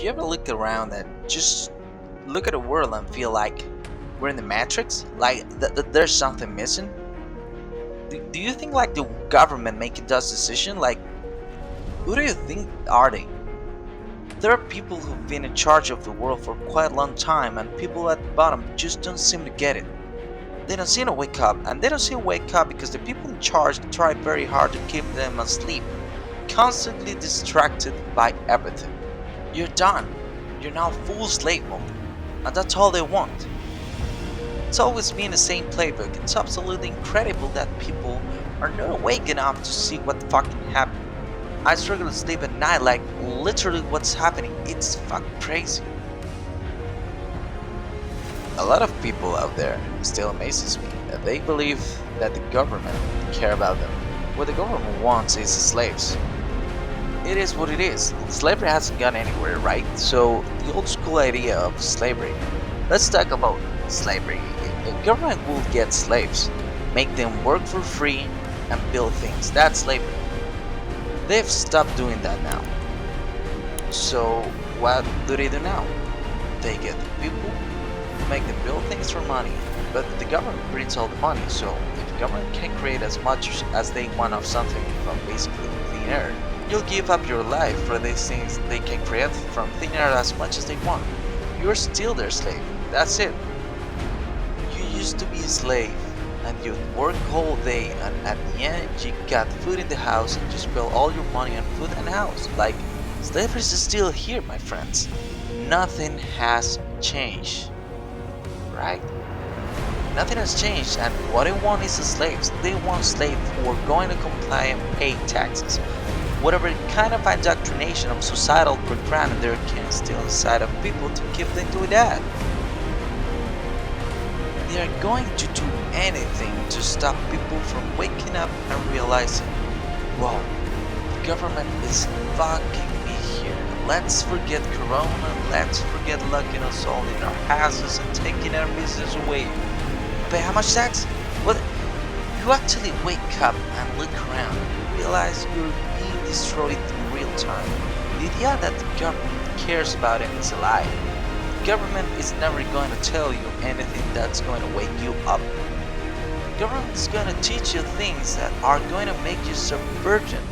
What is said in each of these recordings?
you ever look around and just look at the world and feel like we're in the Matrix? Like there's something missing? Do you think like the government making those decisions? Like, who do you think are they? There are people who've been in charge of the world for quite a long time, and people at the bottom just don't seem to get it. They don't seem to wake up, and they don't seem to wake up because the people in charge try very hard to keep them asleep, constantly distracted by everything. You're done. You're now full slave mode, and that's all they want. It's always been the same playbook. It's absolutely incredible that people are not awake enough to see what fucking happened. I struggle to sleep at night, like literally what's happening. It's fucking crazy. A lot of people out there still amazes me that they believe that the government care about them. What the government wants is slaves. It is what it is. Slavery hasn't gone anywhere, right? So the old school idea of slavery. Let's talk about slavery. The government will get slaves, make them work for free, and build things. That's slavery. They've stopped doing that now. So what do they do now? They get the people, make them build things for money, but the government creates all the money. So if the government can create as much as they want of something from basically clean air, you'll give up your life for these things they can create from thin air as much as they want. You're still their slave. That's it. You used to be a slave and you'd work all day, and at the end you got food in the house and you spend all your money on food and house. Like, slavery is still here, my friends. Nothing has changed. Right? Nothing has changed, and what they want is the slaves. They want slaves who are going to comply and pay taxes. Whatever kind of indoctrination of societal program there can instill inside of people to keep them doing that. They are going to do anything to stop people from waking up and realizing, wow, the government is fucking me here. Let's forget Corona, let's forget locking us all in our houses and taking our business away. Pay how much tax? Well, you actually wake up and look around and realize you're being destroyed in real time. The idea that the government cares about it is a lie. The government is never going to tell you anything that's going to wake you up. The government is going to teach you things that are going to make you subvergent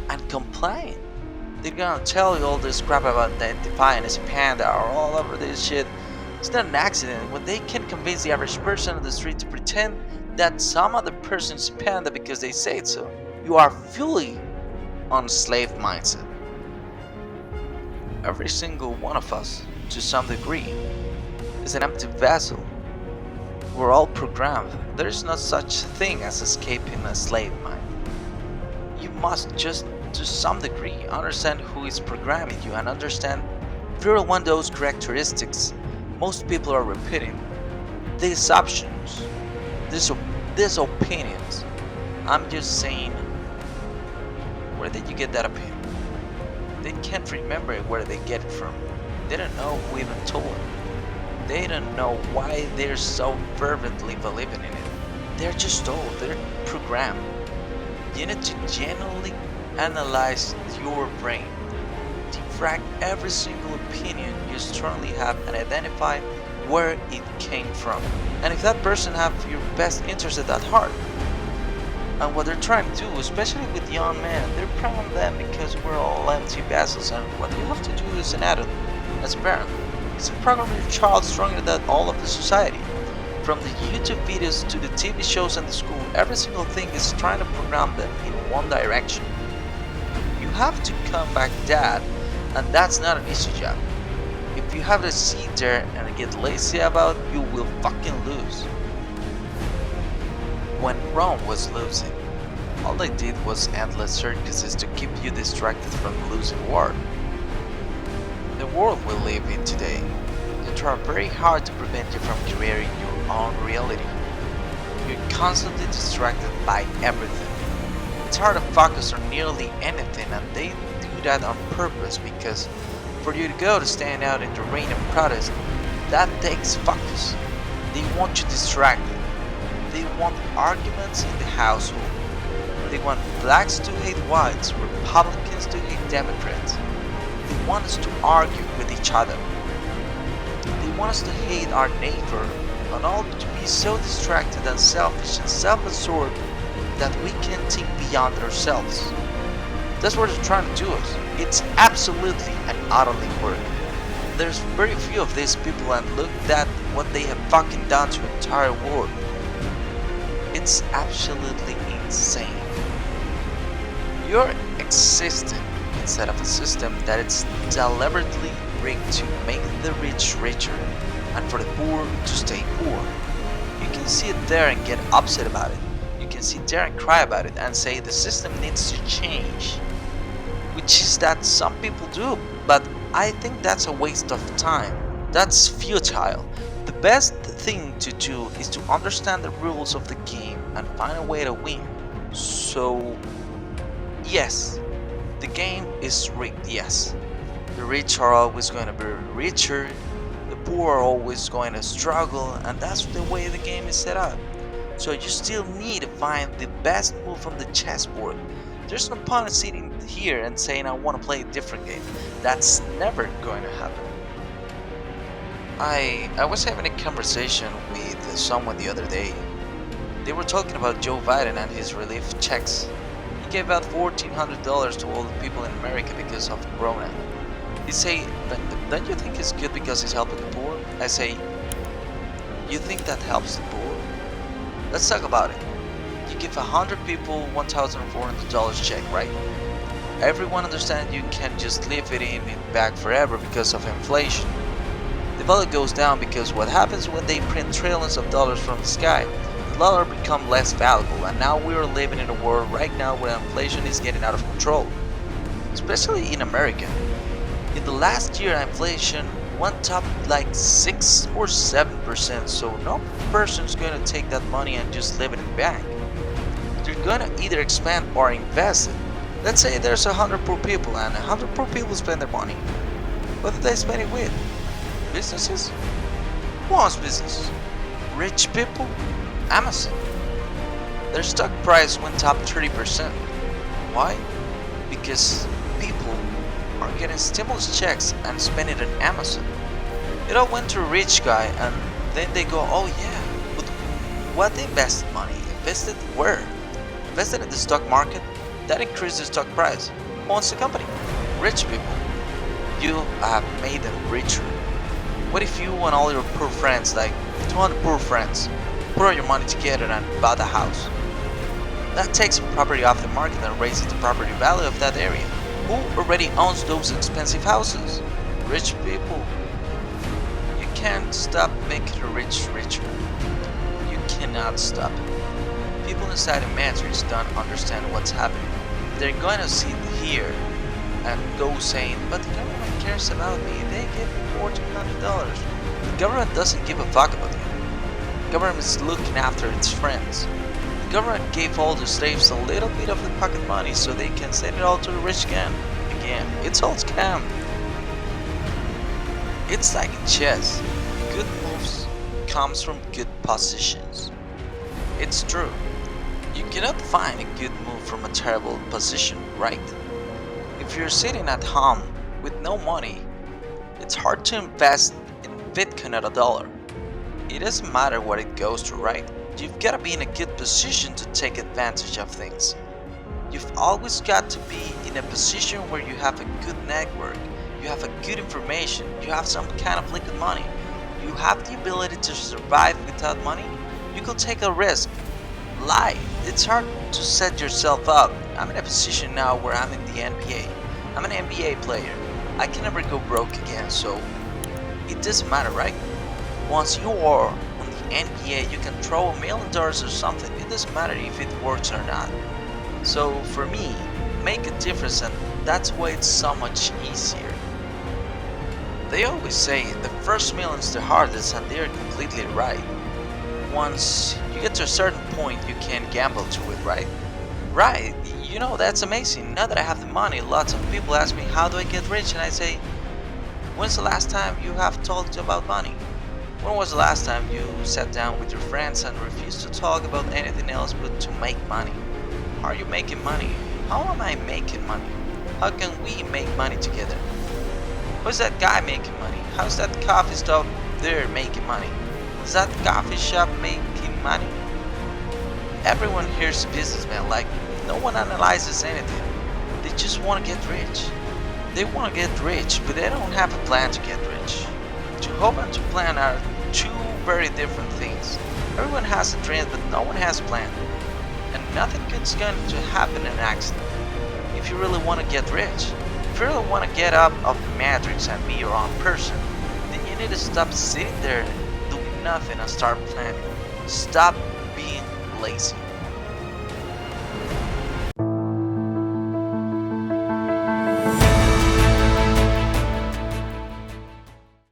and compliant. They're gonna tell you all this crap about identifying as a panda or all over this shit. It's not an accident when they can convince the average person on the street to pretend that some other person is a panda because they say it so. You are fully on slave mindset. Every single one of us, to some degree, is an empty vessel. We're all programmed. There is no such thing as escaping a slave mind. You must just, to some degree, understand who is programming you and understand if you're one of those characteristics most people are repeating. These options, these opinions. I'm just saying, where did you get that opinion? They can't remember where they get it from. They don't know who even told them. They don't know why they're so fervently believing in it. They're just told, they're programmed. You need to genuinely analyze your brain. Defrag every single opinion you strongly have and identify where it came from. And if that person have your best interest at heart, and what they're trying to do, especially with young men, they're preying on them because we're all empty vessels, and what you have to do as an adult, as a parent, is to program your child stronger than all of the society. From the YouTube videos to the TV shows and the school, every single thing is trying to program them in one direction. You have to come back dad, and that's not an easy job. If you have to sit there and get lazy about it, you will fucking lose. When Rome was losing, all they did was endless circuses to keep you distracted from the losing war. The world we live in today, they try very hard to prevent you from creating your own reality. You're constantly distracted by everything. It's hard to focus on nearly anything, and they do that on purpose because for you to go to stand out in the rain and protest, that takes focus. They want you distracted. They want arguments in the household. They want blacks to hate whites, Republicans to hate Democrats. They want us to argue with each other. They want us to hate our neighbor and all to be so distracted and selfish and self-absorbed that we can't think beyond ourselves. That's what they're trying to do us. It's absolutely and utterly work. There's very few of these people, and look at what they have fucking done to the entire world. It's absolutely insane. You're existing instead of a system that it's deliberately rigged to make the rich richer and for the poor to stay poor. You can sit there and get upset about it. You can sit there and cry about it and say the system needs to change, which is that some people do, but I think that's a waste of time. That's futile. The best thing to do is to understand the rules of the game and find a way to win. So, yes, the game is rigged, yes. The rich are always going to be richer, the poor are always going to struggle, and that's the way the game is set up. So you still need to find the best move on the chessboard. There's no point in sitting here and saying I want to play a different game. That's never going to happen. I was having a conversation with someone the other day. They were talking about Joe Biden and his relief checks. He gave out $1,400 to all the people in America because of Corona. He say, don't you think it's good because he's helping the poor? I say, you think that helps the poor? Let's talk about it. You give 100 people $1,400 check, right? Everyone understands you can't just leave it in back forever because of inflation. The value goes down because what happens when they print trillions of dollars from the sky? The dollar becomes less valuable, and now we are living in a world right now where inflation is getting out of control, especially in America. In the last year, inflation went up like 6 or 7%, so no person's going to take that money and just leave it in the bank. They're going to either expand or invest it. Let's say there's 100 poor people and 100 poor people spend their money. What do they spend it with? Businesses? Who owns business? Rich people? Amazon. Their stock price went up 30%. Why? Because people are getting stimulus checks and spending it on Amazon. It all went to a rich guy, and then they go, oh yeah, but what they invested money? Invested where? Invested in the stock market? That increased the stock price. Who owns the company? Rich people. You have made them richer. What if you and all your poor friends, like 200 poor friends, put all your money together and bought a house? That takes the property off the market and raises the property value of that area. Who already owns those expensive houses? Rich people. You can't stop making the rich richer. You cannot stop it. People inside the matrix don't understand what's happening. They're going to sit here and go saying, but the government cares about me, they give me $1,400. The government doesn't give a fuck about you. The government is looking after its friends. The government gave all the slaves a little bit of the pocket money so they can send it all to the rich again. It's all scam. It's like in chess. Good moves comes from good positions. It's true. You cannot find a good move from a terrible position, right? If you're sitting at home with no money, it's hard to invest in Bitcoin at $1. It doesn't matter what it goes to, right? You've got to be in a good position to take advantage of things. You've always got to be in a position where you have a good network, you have a good information, you have some kind of liquid money, you have the ability to survive without money. You could take a risk. Lie. It's hard to set yourself up. I'm in a position now where I'm in the NBA. I'm an NBA player. I can never go broke again, so it doesn't matter, right? Once you are on the NBA, you can throw $1 million or something. It doesn't matter if it works or not. So for me, make a difference, and that's why it's so much easier. They always say the first million is the hardest, and they're completely right. Once you get to a certain point, you can gamble to it, right? Right, you know, that's amazing. Now that I have the money, lots of people ask me, how do I get rich? And I say, when's the last time you have talked about money? When was the last time you sat down with your friends and refused to talk about anything else but to make money? Are you making money? How am I making money? How can we make money together? Who's that guy making money? How's that coffee shop there making money? Is that coffee shop making money? Everyone here's a businessman, like no one analyzes anything. They just want to get rich. They want to get rich, but they don't have a plan to get rich. To hope and to plan are two very different things. Everyone has a dream, but no one has a plan. And nothing is going to happen in an accident. If you really want to get rich, if you really want to get up of the matrix and be your own person, then you need to stop sitting there doing nothing and start planning. Stop being lazy.